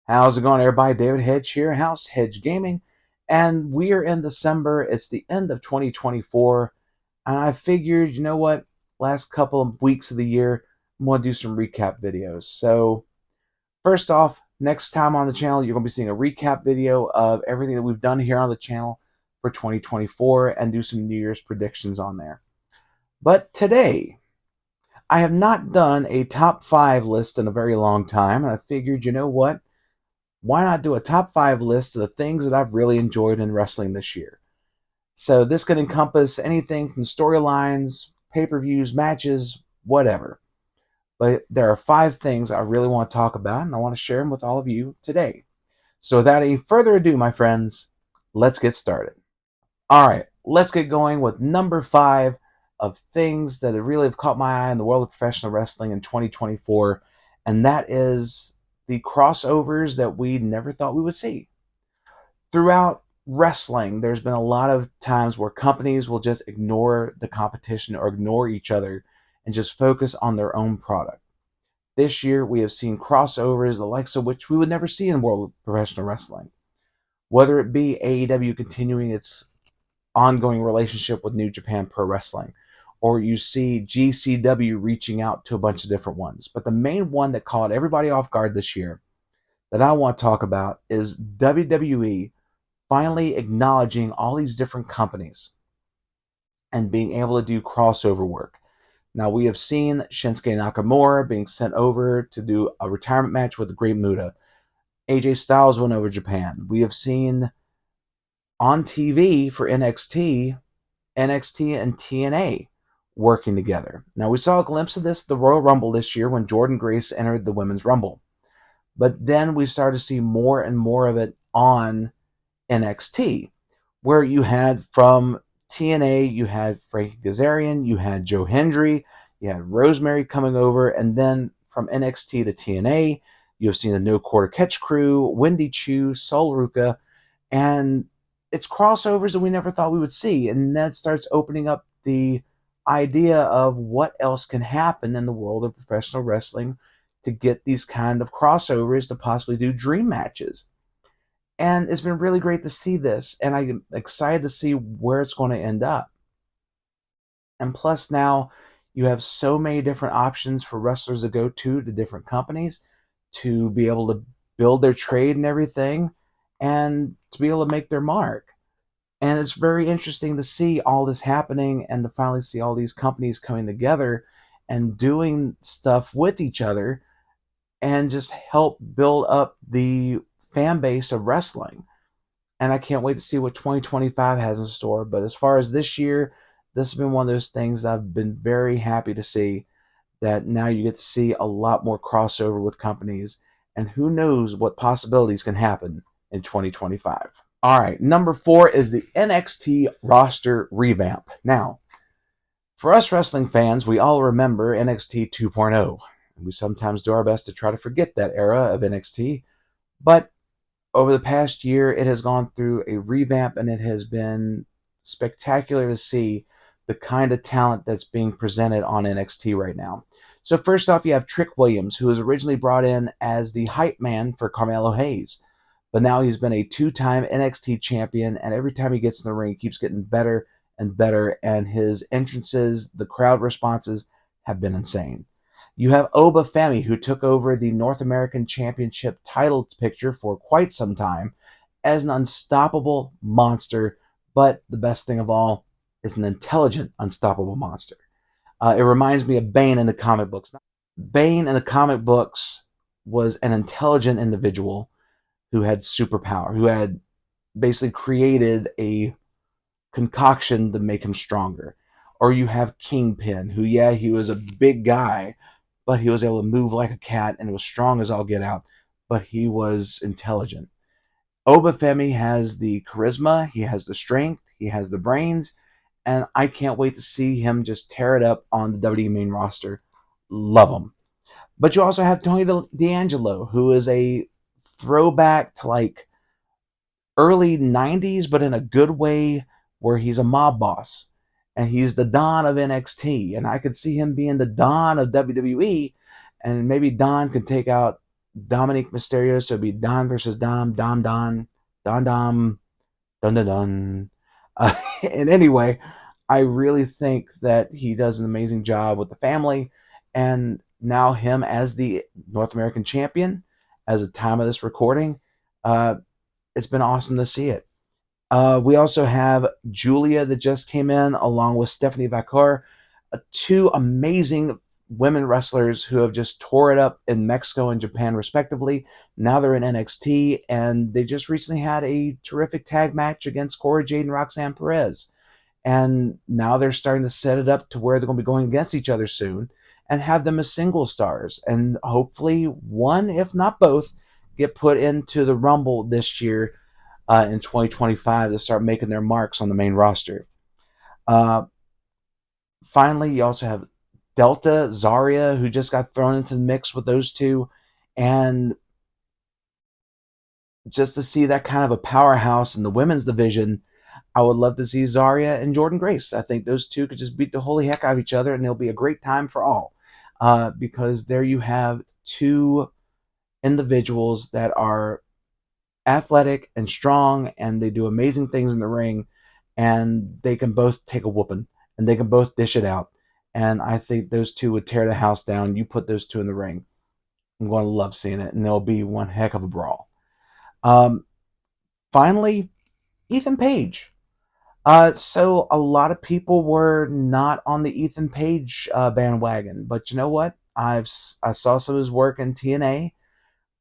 How's it going, everybody? David Hedge here, House Hedge Gaming, and we are in December. It's the end of 2024, and I figured, you know what? Last couple of weeks of the year, I'm going to do some recap videos. So, first off, next time on the channel, you're going to be seeing a recap video of everything that we've done here on the channel for 2024 and do some New Year's predictions on there. But today, I have not done a top 5 list in a very long time, and I figured, you know what? Why not do a top 5 list of the things that I've really enjoyed in wrestling this year? So this could encompass anything from storylines, pay-per-views, matches, whatever. But there are 5 things I really want to talk about, and I want to share them with all of you today. So without any further ado, my friends, let's get started. All right, let's get going with number 5 of things that really have caught my eye in the world of professional wrestling in 2024, and that is the crossovers that we never thought we would see. Throughout wrestling, there's been a lot of times where companies will just ignore the competition or ignore each other and just focus on their own product. This year, we have seen crossovers, the likes of which we would never see in world professional wrestling. Whether it be AEW continuing its ongoing relationship with New Japan Pro Wrestling, or you see GCW reaching out to a bunch of different ones. But the main one that caught everybody off guard this year that I want to talk about is WWE finally acknowledging all these different companies and being able to do crossover work. Now, we have seen Shinsuke Nakamura being sent over to do a retirement match with the Great Muta. AJ Styles went over to Japan. We have seen on TV for NXT and TNA working together. Now, we saw a glimpse of this at the Royal Rumble this year when Jordynne Grace entered the Women's Rumble. But then we started to see more and more of it on NXT, where you had from TNA, you had Frankie Kazarian, you had Joe Hendry, you had Rosemary coming over, and then from NXT to TNA, you've seen the No Quarter Catch Crew, Wendy Chu, Sol Ruka, and it's crossovers that we never thought we would see, and that starts opening up the idea of what else can happen in the world of professional wrestling to get these kind of crossovers to possibly do dream matches. And it's been really great to see this, and I'm excited to see where it's going to end up. And plus, now you have so many different options for wrestlers to go to different companies to be able to build their trade and everything, and to be able to make their mark. And it's very interesting to see all this happening and to finally see all these companies coming together and doing stuff with each other and just help build up the fan base of wrestling. And I can't wait to see what 2025 has in store. But as far as this year, this has been one of those things that I've been very happy to see, that now you get to see a lot more crossover with companies, and who knows what possibilities can happen in 2025. All right, number 4 is the NXT roster revamp. Now, for us wrestling fans, we all remember NXT 2.0. We sometimes do our best to try to forget that era of NXT, but over the past year, it has gone through a revamp, and it has been spectacular to see the kind of talent that's being presented on NXT right now. So first off, you have Trick Williams, who was originally brought in as the hype man for Carmelo Hayes, but now he's been a 2-time NXT champion, and every time he gets in the ring, he keeps getting better and better, and his entrances, the crowd responses have been insane. You have Oba Femi, who took over the North American Championship title picture for quite some time as an unstoppable monster, but the best thing of all is an intelligent, unstoppable monster. It reminds me of Bane in the comic books. Bane in the comic books was an intelligent individual who had superpower, who had basically created a concoction to make him stronger. Or you have Kingpin, who, yeah, he was a big guy, but he was able to move like a cat and was strong as all get out, but he was intelligent. Obafemi has the charisma, he has the strength, he has the brains, and I can't wait to see him just tear it up on the WWE main roster. Love him. But you also have Tony D'Angelo, who is a throwback to like early 90s, but in a good way, where he's a mob boss. And he's the Don of NXT. And I could see him being the Don of WWE. And maybe Don can take out Dominic Mysterio, so it'd be Don versus Dom, Don Dom, dun dun dun. Uh, and anyway, I really think that he does an amazing job with the family, and now him as the North American champion, as the time of this recording, uh, it's been awesome to see it. We also have Julia that just came in, along with Stephanie Vacur, two amazing women wrestlers who have just tore it up in Mexico and Japan, respectively. Now they're in NXT, and they just recently had a terrific tag match against Cora Jade and Roxanne Perez. And now they're starting to set it up to where they're going to be going against each other soon and have them as single stars. And hopefully, one, if not both, get put into the Rumble this year in 2025 to start making their marks on the main roster. Uh, Finally, you also have Delta Zarya, who just got thrown into the mix with those two. And just to see that kind of a powerhouse in the women's division, I would love to see Zarya and Jordan Grace. I think those two could just beat the holy heck out of each other, and it'll be a great time for all. Because there you have two individuals that are athletic and strong, and they do amazing things in the ring, and they can both take a whooping, and they can both dish it out. And I think those two would tear the house down. You put those two in the ring, I'm going to love seeing it, and there'll be one heck of a brawl. Um, Finally, Ethan Page. So a lot of people were not on the Ethan Page bandwagon, but you know what? I saw some of his work in TNA.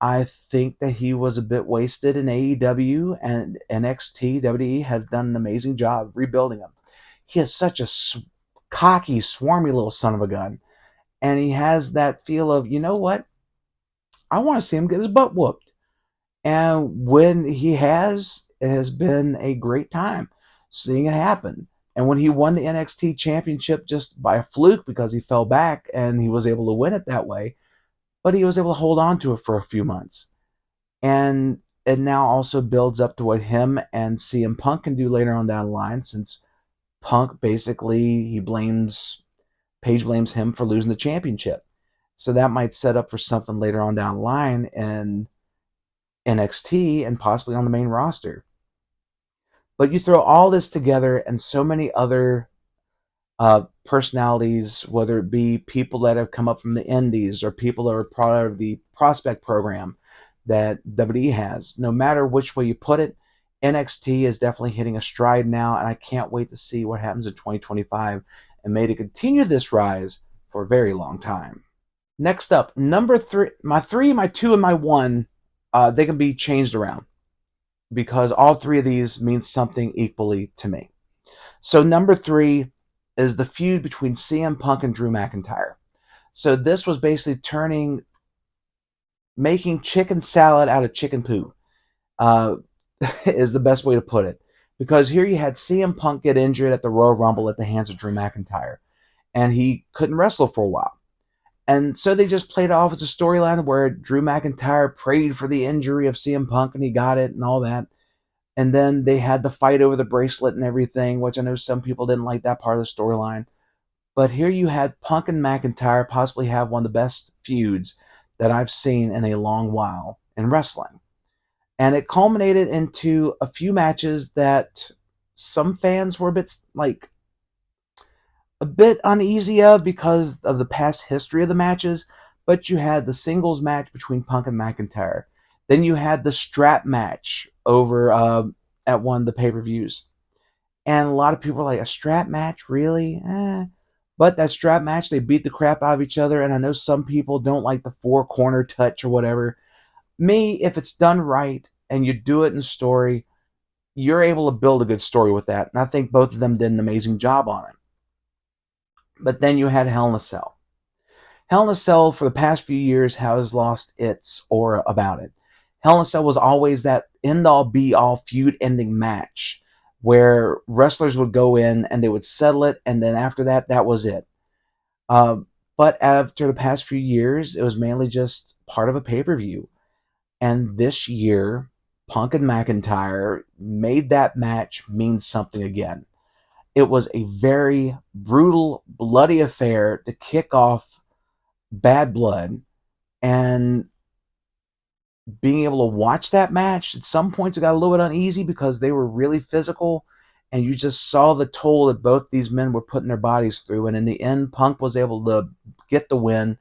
I think that he was a bit wasted in AEW, and NXT. WWE have done an amazing job rebuilding him. He is such a cocky, swarmy little son of a gun, and he has that feel of, you know what? I want to see him get his butt whooped. And when he has, it has been a great time seeing it happen. And when he won the NXT championship just by a fluke because he fell back and he was able to win it that way, but he was able to hold on to it for a few months. And it now also builds up to what him and CM Punk can do later on down the line, since Punk basically Page blames him for losing the championship. So that might set up for something later on down the line in NXT and possibly on the main roster. But you throw all this together and so many other personalities, whether it be people that have come up from the indies or people that are part of the prospect program that WWE has. No matter which way you put it, NXT is definitely hitting a stride now, and I can't wait to see what happens in 2025 and may to continue this rise for a very long time. Next up, number three, my two, and my one, they can be changed around because all three of these mean something equally to me. So number three is the feud between CM Punk and Drew McIntyre. So this was basically making chicken salad out of chicken poo, uh, is the best way to put it. Because here you had CM Punk get injured at the Royal Rumble at the hands of Drew McIntyre, and he couldn't wrestle for a while. And so they just played it off as a storyline where Drew McIntyre prayed for the injury of CM Punk and he got it and all that. And then they had the fight over the bracelet and everything, which I know some people didn't like that part of the storyline. But here you had Punk and McIntyre possibly have one of the best feuds that I've seen in a long while in wrestling. And it culminated into a few matches that some fans were a bit uneasy of because of the past history of the matches. But you had the singles match between Punk and McIntyre. Then you had the strap match over at one of the pay-per-views. And a lot of people were like, a strap match? Really? But that strap match, they beat the crap out of each other. And I know some people don't like the four corner touch or whatever. Me, if it's done right and you do it in story, you're able to build a good story with that. And I think both of them did an amazing job on it. But then you had Hell in a Cell. Hell in a Cell for the past few years has lost its aura about it. Hell in a Cell was always that end-all be-all feud-ending match where wrestlers would go in and they would settle it, and then after that, that was it. Uh, but after the past few years, it was mainly just part of a pay-per-view. And this year, Punk and McIntyre made that match mean something again. It was a very brutal, bloody affair to kick off Bad Blood, and being able to watch that match, at some points it got a little bit uneasy because they were really physical, and you just saw the toll that both these men were putting their bodies through. And in the end, Punk was able to get the win,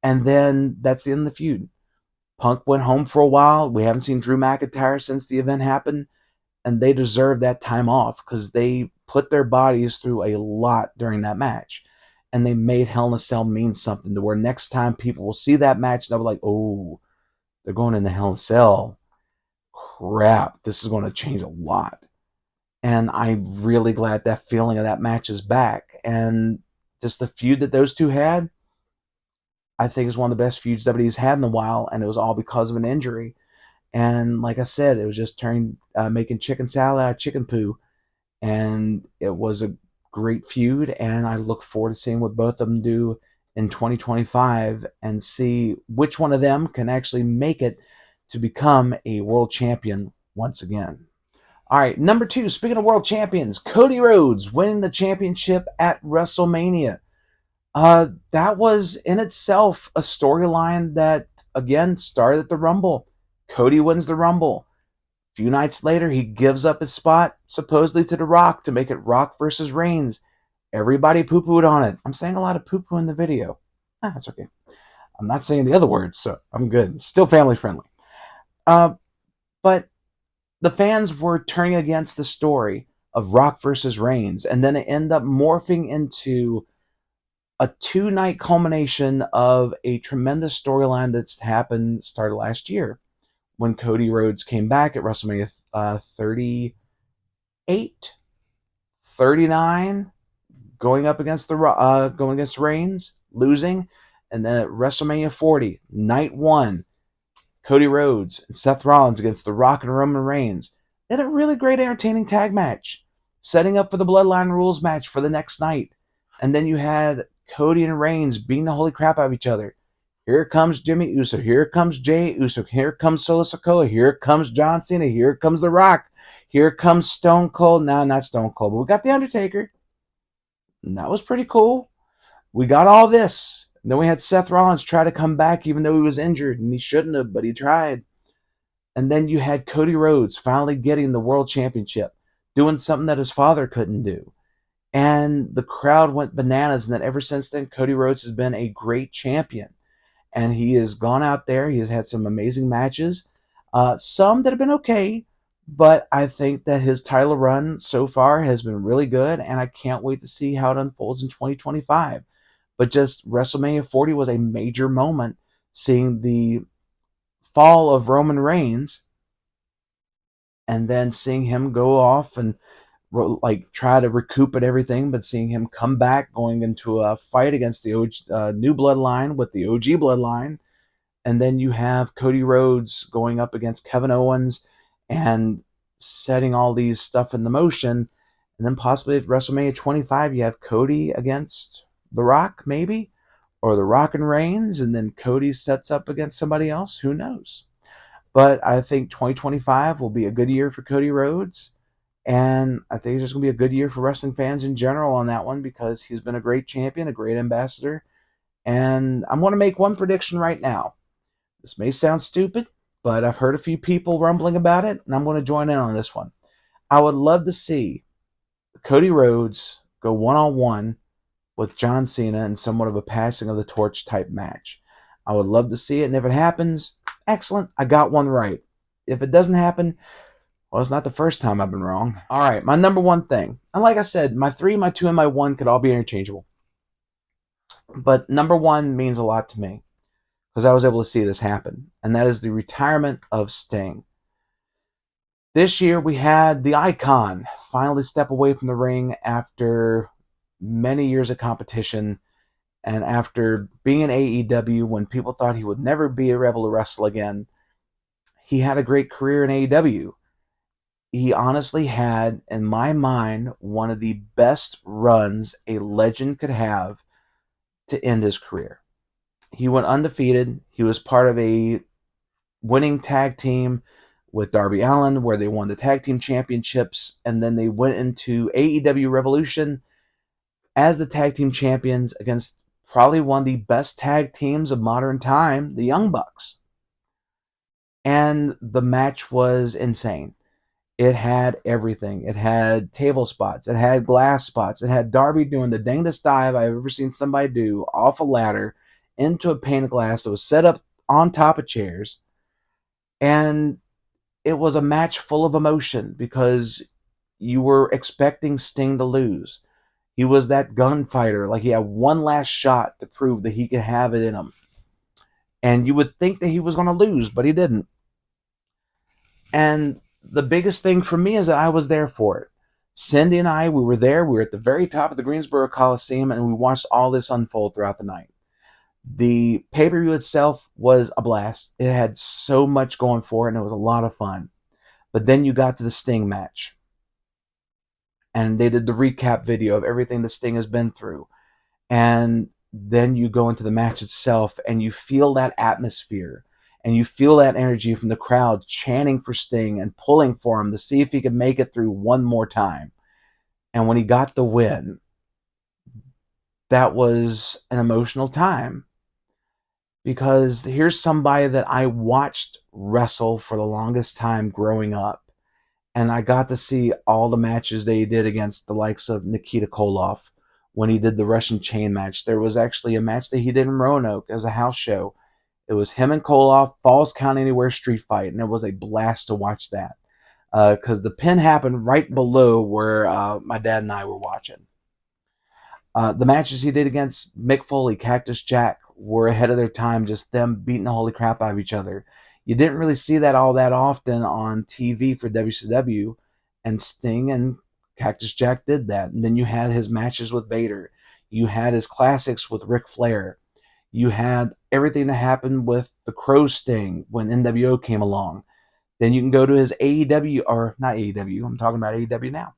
and then that's the end of the feud. Punk went home for a while. We haven't seen Drew McIntyre since the event happened, and they deserve that time off because they put their bodies through a lot during that match. And they made Hell in a Cell mean something to where next time people will see that match, they'll be like, oh, they're going into Hell in a Cell. Crap, this is going to change a lot. And I'm really glad that feeling of that match is back. And just the feud that those two had, I think is one of the best feuds WWE's had in a while, and it was all because of an injury. And like I said, it was just making chicken salad out of chicken poo, and it was a great feud. And I look forward to seeing what both of them do in 2025 and see which one of them can actually make it to become a world champion once again. All right, number two, speaking of world champions, Cody Rhodes winning the championship at WrestleMania. That was in itself a storyline that, again, started at the Rumble. Cody wins the Rumble. A few nights later, he gives up his spot, supposedly to The Rock, to make it Rock versus Reigns. Everybody poo-pooed on it. I'm saying a lot of poo-poo in the video. That's okay. I'm not saying the other words, so I'm good. Still family friendly. But the fans were turning against the story of Rock versus Reigns, and then it ended up morphing into a 2-night culmination of a tremendous storyline that's started last year when Cody Rhodes came back at WrestleMania 38, 39, going against Reigns, losing, and then at WrestleMania 40, night one, Cody Rhodes and Seth Rollins against The Rock and Roman Reigns. They had a really great, entertaining tag match, setting up for the Bloodline Rules match for the next night. And then you had Cody and Reigns beating the holy crap out of each other. Here comes Jimmy Uso. Here comes Jey Uso. Here comes Solo Sikoa. Here comes John Cena. Here comes The Rock. Here comes Stone Cold. No, not Stone Cold, but we got The Undertaker. And that was pretty cool. We got all this. And then we had Seth Rollins try to come back even though he was injured, and he shouldn't have, but he tried. And then you had Cody Rhodes finally getting the world championship, doing something that his father couldn't do. And the crowd went bananas. And then ever since then, Cody Rhodes has been a great champion. And he has gone out there. He has had some amazing matches, some that have been okay. But I think that his title run so far has been really good. And I can't wait to see how it unfolds in 2025. But just WrestleMania 40 was a major moment, seeing the fall of Roman Reigns and then seeing him go off and like try to recoup at everything, but seeing him come back, going into a fight against the new bloodline with the OG bloodline, and then you have Cody Rhodes going up against Kevin Owens and setting all these stuff in the motion, and then possibly at WrestleMania 25 you have Cody against The Rock, maybe, or The Rock and Reigns, and then Cody sets up against somebody else. Who knows? But I think 2025 will be a good year for Cody Rhodes. And I think it's just going to be a good year for wrestling fans in general on that one because he's been a great champion, a great ambassador. And I'm going to make one prediction right now. This may sound stupid, but I've heard a few people rumbling about it, and I'm going to join in on this one. I would love to see Cody Rhodes go one-on-one with John Cena in somewhat of a passing of the torch type match. I would love to see it, and if it happens, excellent. I got one right. If it doesn't happen, well, it's not the first time I've been wrong. All right, my number one thing. And like I said, my 3, my 2, and my 1 could all be interchangeable. But number 1 means a lot to me because I was able to see this happen. And that is the retirement of Sting. This year we had the Icon finally step away from the ring after many years of competition and after being in AEW when people thought he would never be able to wrestle again. He had a great career in AEW. He honestly had, in my mind, one of the best runs a legend could have to end his career. He went undefeated. He was part of a winning tag team with Darby Allin where they won the tag team championships, and then they went into AEW Revolution as the tag team champions against probably one of the best tag teams of modern time, the Young Bucks. And the match was insane. It had everything. It had table spots. It had glass spots. It had Darby doing the dangest dive I've ever seen somebody do off a ladder into a pane of glass that was set up on top of chairs. And it was a match full of emotion because you were expecting Sting to lose. He was that gunfighter, like he had one last shot to prove that he could have it in him. And you would think that he was going to lose, but he didn't. And the biggest thing for me is that I was there for it. Cindy and I, we were there. We were at the very top of the Greensboro Coliseum, and we watched all this unfold throughout the night. The pay per view itself was a blast. It had so much going for it, and it was a lot of fun. But then you got to the Sting match, and they did the recap video of everything that Sting has been through. And then you go into the match itself, and you feel that atmosphere, and you feel that energy from the crowd chanting for Sting and pulling for him to see if he could make it through one more time. And when he got the win, that was an emotional time because here's somebody that I watched wrestle for the longest time growing up. And I got to see all the matches that he did against the likes of Nikita Koloff when he did the Russian chain match. There was actually a match that he did in Roanoke as a house show. It was him and Koloff, Falls Count Anywhere street fight, and it was a blast to watch that because the pin happened right below where my dad and I were watching. The matches he did against Mick Foley, Cactus Jack were ahead of their time, just them beating the holy crap out of each other. You didn't really see that all that often on TV for WCW, and Sting and Cactus Jack did that. And then you had his matches with Vader. You had his classics with Ric Flair. You had everything that happened with the Crow Sting when NWO came along. Then you can go to his AEW, or not AEW, I'm talking about AEW now.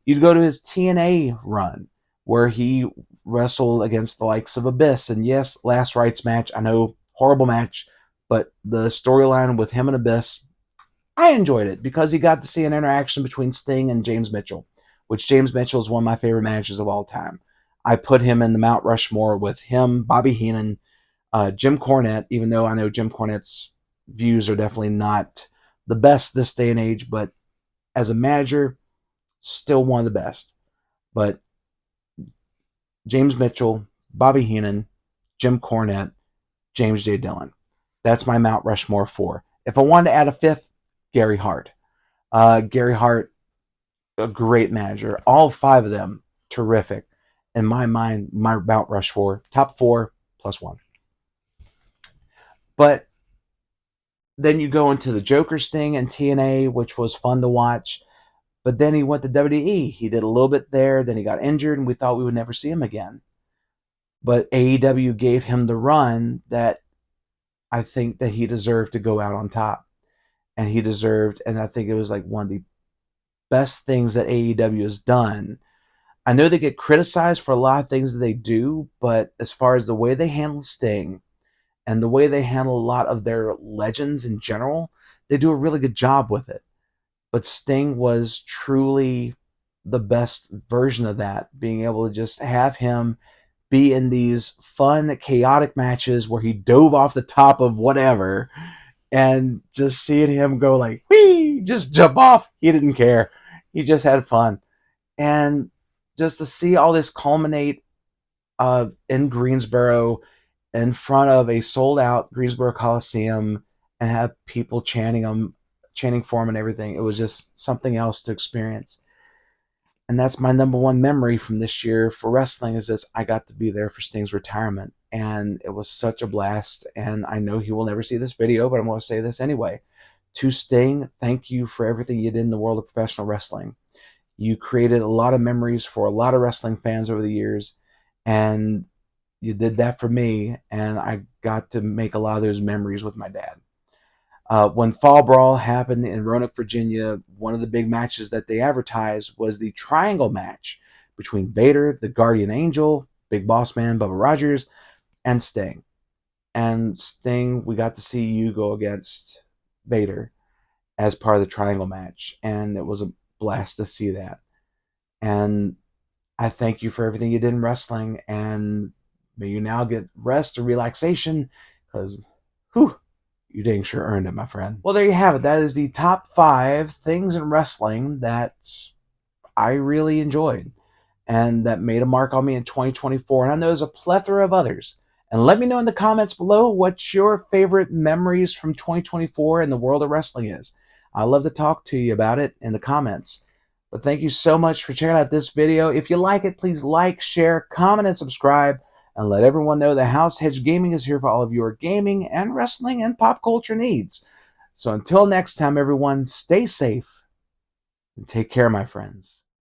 You'd go to his TNA run where he wrestled against the likes of Abyss. And yes, last rites match, I know, horrible match, but the storyline with him and Abyss, I enjoyed it because he got to see an interaction between Sting and James Mitchell, which James Mitchell is one of my favorite managers of all time. I put him in the Mount Rushmore with him, Bobby Heenan, Jim Cornette, even though I know Jim Cornette's views are definitely not the best this day and age, but as a manager, still one of the best. But James Mitchell, Bobby Heenan, Jim Cornette, James J. Dillon. That's my Mount Rushmore 4. If I wanted to add a fifth, Gary Hart. Gary Hart, a great manager. All five of them, terrific. In my mind, my Mount Rushmore, top 4 plus 1. But then you go into the Joker Sting and TNA, which was fun to watch. But then he went to WWE. He did a little bit there, then he got injured, and we thought we would never see him again. But AEW gave him the run that I think that he deserved to go out on top. And he deserved, and I think it was like one of the best things that AEW has done. I know they get criticized for a lot of things that they do, but as far as the way they handle Sting and the way they handle a lot of their legends in general, they do a really good job with it. But Sting was truly the best version of that, being able to just have him be in these fun, chaotic matches where he dove off the top of whatever and just seeing him go like, whee, just jump off. He didn't care. He just had fun. And just to see all this culminate in Greensboro in front of a sold out Greensboro Coliseum and have people chanting for him and everything, it was just something else to experience. And that's my number one memory from this year for wrestling is this: I got to be there for Sting's retirement, and it was such a blast. And I know he will never see this video, but I'm going to say this anyway. To Sting, thank you for everything you did in the world of professional wrestling. You created a lot of memories for a lot of wrestling fans over the years, and you did that for me, and I got to make a lot of those memories with my dad. When Fall Brawl happened in Roanoke, Virginia, one of the big matches that they advertised was the triangle match between Vader, the Guardian Angel, Big Boss Man, Bubba Rogers, and Sting. And Sting, we got to see you go against Vader as part of the triangle match, and it was a blast to see that. And I thank you for everything you did in wrestling, and may you now get rest or relaxation, because, whew, You dang sure earned it, my friend. Well, there you have it. That is the top 5 things in wrestling that I really enjoyed and that made a mark on me in 2024. And I know there's a plethora of others. And let me know in the comments below what your favorite memories from 2024 in the world of wrestling is. I love to talk to you about it in the comments. But thank you so much for checking out this video. If you like it, please like, share, comment, and subscribe. And let everyone know that House Hedge Gaming is here for all of your gaming and wrestling and pop culture needs. So until next time, everyone, stay safe and take care, my friends.